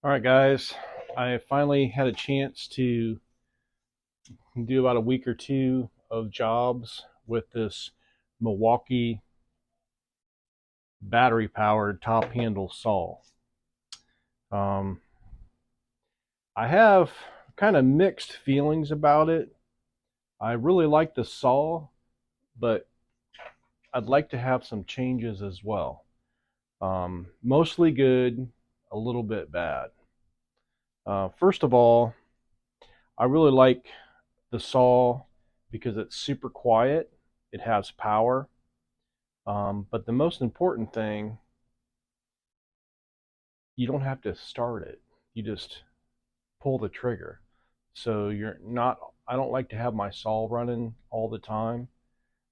All right, guys, I finally had a chance to do about a week or two of jobs with this Milwaukee battery powered top handle saw. Um, I have kind of mixed feelings about it. I really like the saw, but I'd like to have some changes as well. Mostly good, a little bit bad. First of all, I really like the saw because it's super quiet. It has power. But the most important thing, you don't have to start it. You just pull the trigger. So you're not, I don't like to have my saw running all the time.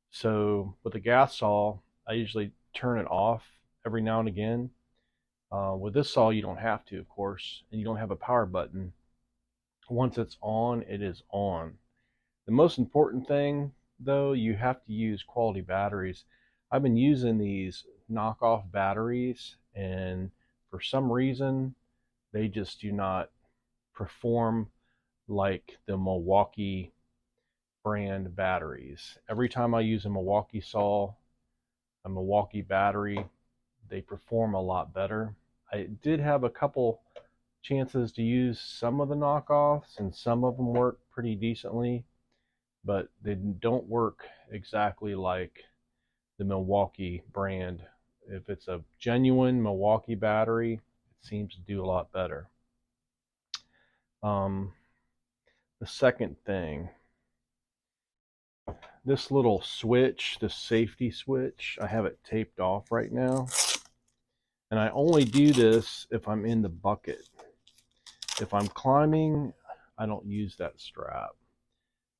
So with a gas saw, I usually turn it off every now and again. With this saw, you don't have to, of course, and you don't have a power button. Once it's on, it is on. The most important thing, though, you have to use quality batteries. I've been using these knockoff batteries, and for some reason, they just do not perform like the Milwaukee brand batteries. Every time I use a Milwaukee saw, a Milwaukee battery, they perform a lot better. I did have a couple chances to use some of the knockoffs, and some of them work pretty decently, but they don't work exactly like the Milwaukee brand. If it's a genuine Milwaukee battery, it seems to do a lot better. Um, the second thing, this little switch, this safety switch, I have it taped off right now. And I only do this if I'm in the bucket. If I'm climbing, I don't use that strap.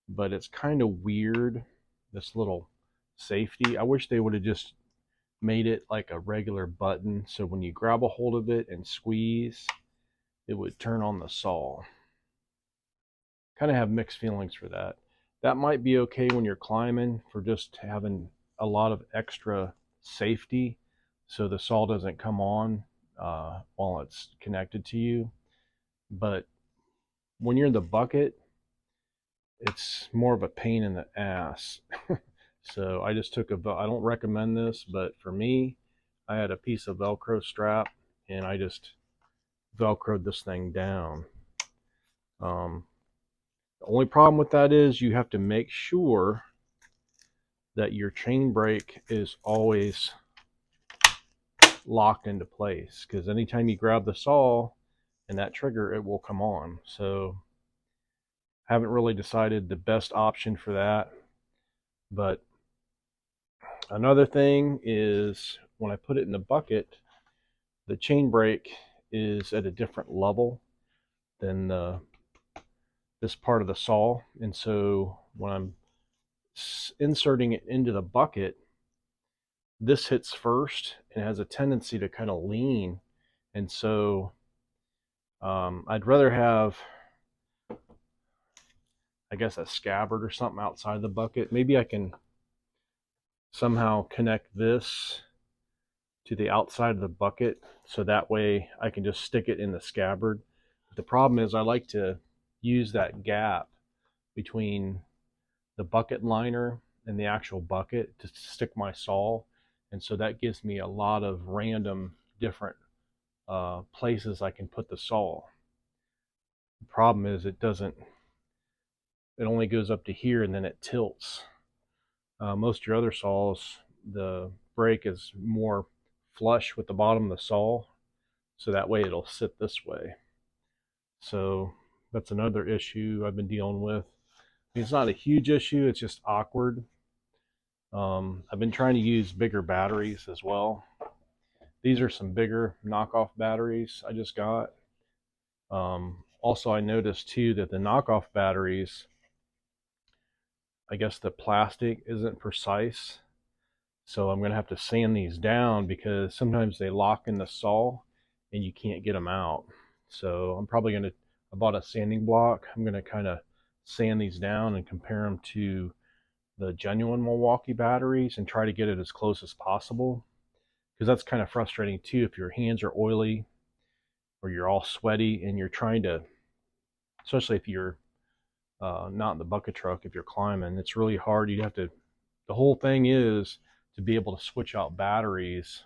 But it's kind of weird, this little safety. I wish they would have just made it like a regular button, so when you grab a hold of it and squeeze, it would turn on the saw. Kind of have mixed feelings for that. That might be okay when you're climbing, for just having a lot of extra safety so the saw doesn't come on while it's connected to you. But when you're in the bucket, it's more of a pain in the ass. So I just took I don't recommend this, but for me, I had a piece of Velcro strap and I just Velcroed this thing down. The only problem with that is you have to make sure that your chain brake is always locked into place, because anytime you grab the saw and that trigger, it will come on. So haven't really decided the best option for that. But another thing is when I put it in the bucket, the chain brake is at a different level than this part of the saw. And so when I'm inserting it into the bucket, this hits first and has a tendency to kind of lean. And so I'd rather have, I guess, a scabbard or something outside the bucket. Maybe I can somehow connect this to the outside of the bucket so that way I can just stick it in the scabbard. But the problem is I like to use that gap between the bucket liner and the actual bucket to stick my saw. And so that gives me a lot of random different places I can put the saw. The problem is it only goes up to here and then it tilts. Most of your other saws, the brake is more flush with the bottom of the saw, so that way it'll sit this way. So that's another issue I've been dealing with. It's not a huge issue, it's just awkward. I've been trying to use bigger batteries as well. These are some bigger knockoff batteries I just got. Also, I noticed too that the knockoff batteries, I guess the plastic isn't precise. So I'm going to have to sand these down because sometimes they lock in the saw and you can't get them out. So I'm probably going to, I bought a sanding block. I'm going to kind of sand these down and compare them to the genuine Milwaukee batteries and try to get it as close as possible. Because that's kind of frustrating too if your hands are oily or you're all sweaty and you're trying to, especially if you're not in the bucket truck, if you're climbing, it's really hard. You have to, the whole thing is to be able to switch out batteries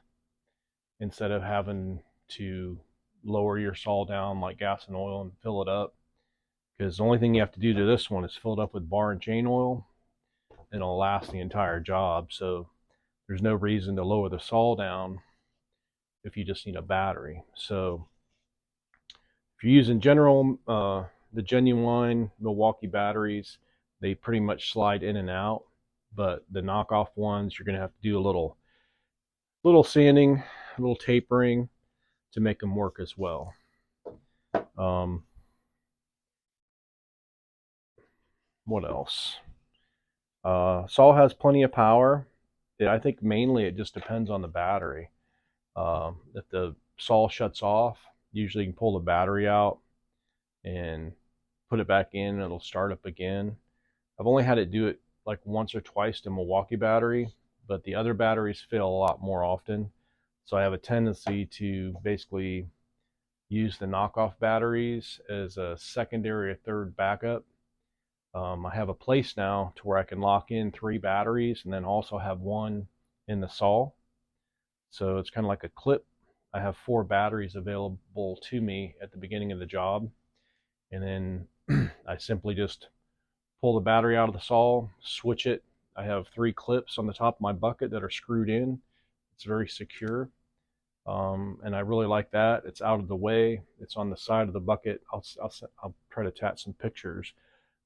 instead of having to lower your saw down like gas and oil and fill it up. Because the only thing you have to do to this one is fill it up with bar and chain oil, and it'll last the entire job. So there's no reason to lower the saw down if you just need a battery. So if you're using the genuine Milwaukee batteries, they pretty much slide in and out. But the knockoff ones, you're going to have to do a little sanding, a little tapering to make them work as well. What else? Saw has plenty of power. I think mainly it just depends on the battery. If the saw shuts off, usually you can pull the battery out and put it back in, and it'll start up again. I've only had it do it like once or twice to Milwaukee battery, but the other batteries fail a lot more often. So I have a tendency to basically use the knockoff batteries as a secondary or third backup. I have a place now to where I can lock in 3 batteries and then also have one in the saw. So it's kind of like a clip. I have 4 batteries available to me at the beginning of the job. And then I simply just pull the battery out of the saw, switch it. I have 3 clips on the top of my bucket that are screwed in. It's very secure. And I really like that. It's out of the way. It's on the side of the bucket. I'll try to attach some pictures.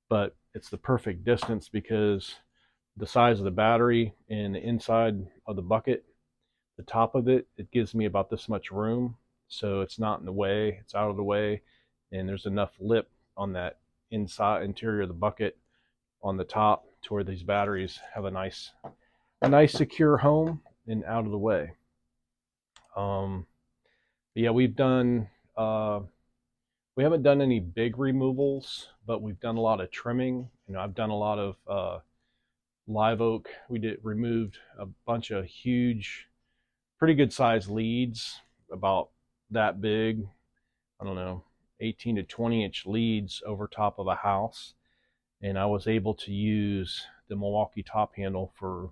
But it's the perfect distance because the size of the battery and the inside of the bucket, the top of it, it gives me about this much room. So it's not in the way, it's out of the way. And there's enough lip on that interior of the bucket on the top to where these batteries have a nice secure home and out of the way. Yeah, we haven't done any big removals, but we've done a lot of trimming. I've done a lot of live oak. We removed a bunch of huge, pretty good sized leads, about that big. I don't know, 18 to 20 inch leads over top of a house. And I was able to use the Milwaukee top handle for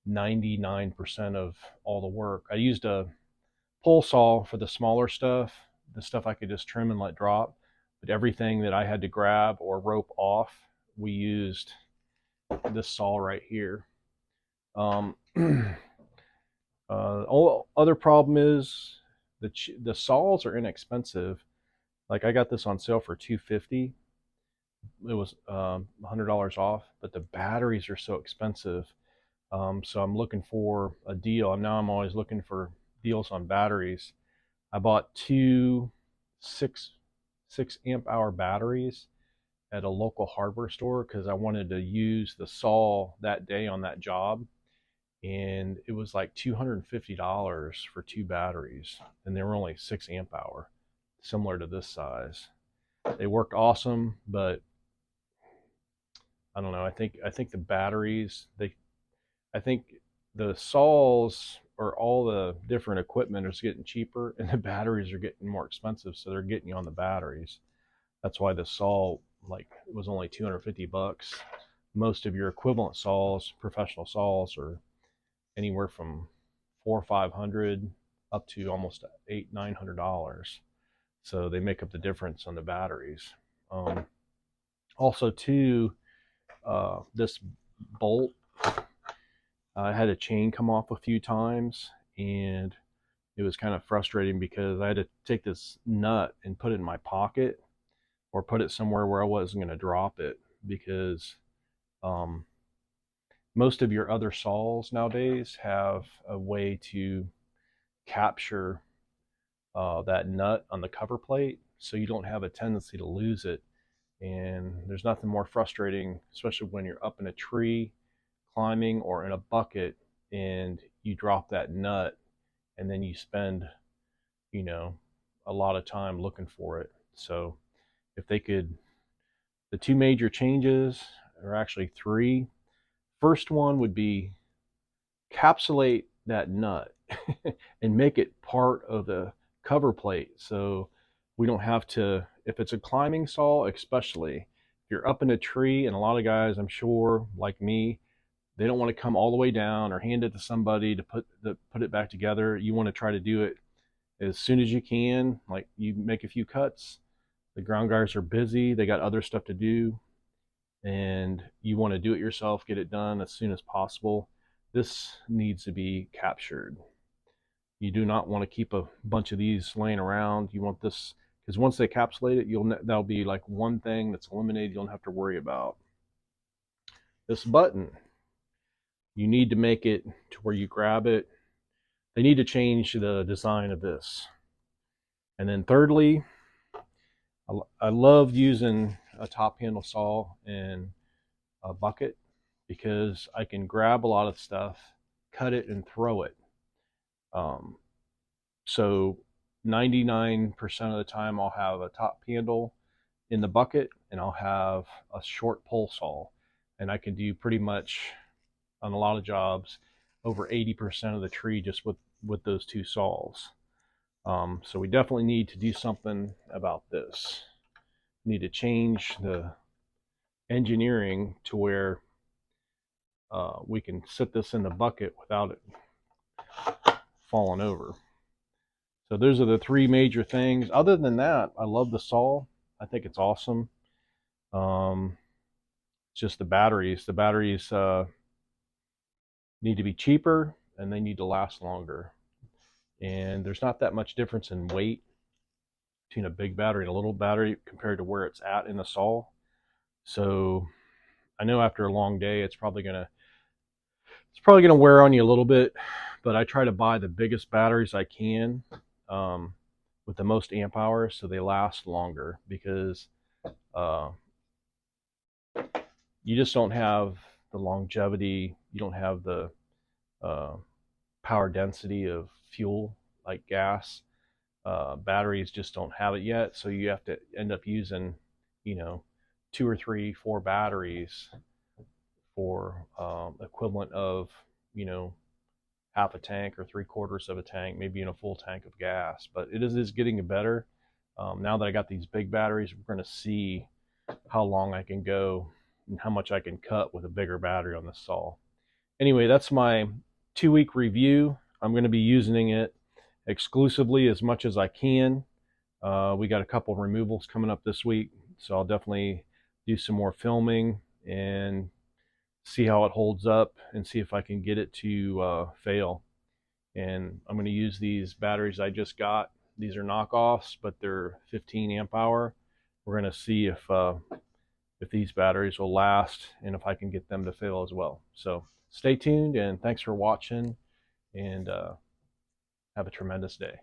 99% of all the work. I used a pole saw for the smaller stuff, the stuff I could just trim and let drop. But everything that I had to grab or rope off, we used this saw right here. Other problem is the saws are inexpensive. Like I got this on sale for $250. It was $100 off, but the batteries are so expensive. So I'm looking for a deal. I'm always looking for deals on batteries. I bought 2 6 amp hour batteries at a local hardware store because I wanted to use the saw that day on that job, and it was like $250 for 2 batteries, and they were only 6 amp hour, similar to this size. They worked awesome, but I don't know. I think the batteries, I think the saws or all the different equipment is getting cheaper, and the batteries are getting more expensive, so they're getting you on the batteries. That's why the saw was only $250. Most of your equivalent saws, professional saws, are anywhere from $400 or $500 up to almost $800-900. So they make up the difference on the batteries. Also, too, this bolt, I had a chain come off a few times, and it was kind of frustrating because I had to take this nut and put it in my pocket or put it somewhere where I wasn't going to drop it, because most of your other saws nowadays have a way to capture that nut on the cover plate, so you don't have a tendency to lose it. And there's nothing more frustrating, especially when you're up in a tree climbing or in a bucket and you drop that nut, and then you spend a lot of time looking for it. So if they could, the 2 major changes, or actually 3. First one would be capsulate that nut and make it part of the cover plate, so we don't have to, if it's a climbing saw especially, if you're up in a tree, and a lot of guys, I'm sure, like me, they don't want to come all the way down or hand it to somebody to put it back together. You want to try to do it as soon as you can. Like, you make a few cuts, the ground guys are busy, they got other stuff to do, and you want to do it yourself, get it done as soon as possible. This needs to be captured. You do not want to keep a bunch of these laying around. You want this, because once they encapsulate it, that'll be like one thing that's eliminated you don't have to worry about. This button, you need to make it to where you grab it. They need to change the design of this. And then thirdly, I love using a top handle saw and a bucket, because I can grab a lot of stuff, cut it, and throw it. So 99% of the time I'll have a top handle in the bucket, and I'll have a short pole saw, and I can do pretty much, on a lot of jobs, over 80% of the tree just with those two saws. So we definitely need to do something about this. We need to change the engineering to where we can sit this in the bucket without it falling over. So those are the three major things. Other than that, I love the saw. I think it's awesome. It's just the batteries. The batteries need to be cheaper, and they need to last longer. And there's not that much difference in weight between a big battery and a little battery compared to where it's at in the saw. So I know after a long day, it's probably gonna wear on you a little bit, but I try to buy the biggest batteries I can, with the most amp hours, so they last longer, because you just don't have the longevity, you don't have the power density of fuel like gas. Batteries just don't have it yet, so you have to end up using, 2 or 3, 4 batteries for equivalent of, half a tank or 3/4 of a tank, maybe in a full tank of gas. But it is getting better. Now that I got these big batteries, we're going to see how long I can go and how much I can cut with a bigger battery on the saw. Anyway, that's my 2-week review. I'm going to be using it exclusively as much as I can. We got a couple of removals coming up this week, so I'll definitely do some more filming and see how it holds up and see if I can get it to fail. And I'm going to use these batteries I just got. These are knockoffs, but they're 15 amp hour. We're going to see if these batteries will last and if I can get them to fail as well. So stay tuned, and thanks for watching, and have a tremendous day.